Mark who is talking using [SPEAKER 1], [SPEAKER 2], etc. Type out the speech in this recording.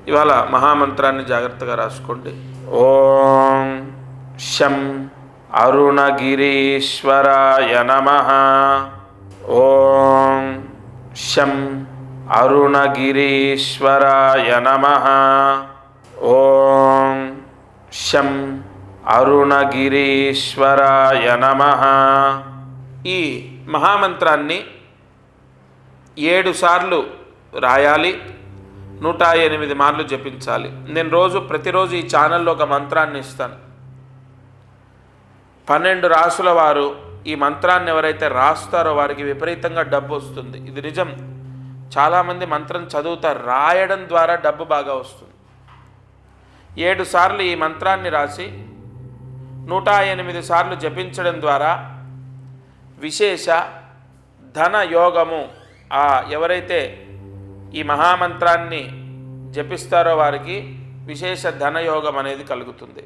[SPEAKER 1] ఇవాళ మహామంత్రాన్ని జాగ్రత్తగా రాసుకోండి. ఓం శం అరుణగిరీశ్వరాయ నమః. ఓం శం అరుణగిరీశ్వరాయ నమః. ఓం శం అరుణగిరీశ్వరాయ నమః. ఈ మహామంత్రాన్ని 7 సార్లు రాయాలి, 108 మార్లు జపించాలి. నేను ప్రతిరోజు ఈ ఛానల్లో ఒక మంత్రాన్ని ఇస్తాను. 12 రాసుల వారు ఈ మంత్రాన్ని ఎవరైతే రాస్తారో వారికి విపరీతంగా డబ్బు వస్తుంది. ఇది నిజం. చాలామంది మంత్రం చదువుతారు, రాయడం ద్వారా డబ్బు బాగా వస్తుంది. 7 సార్లు ఈ మంత్రాన్ని రాసి 108 సార్లు జపించడం ద్వారా విశేష ధన యోగము, ఎవరైతే ఈ మహామంత్రాన్ని జపిస్తారో వారికి విశేష ధనయోగం అనేది కలుగుతుంది.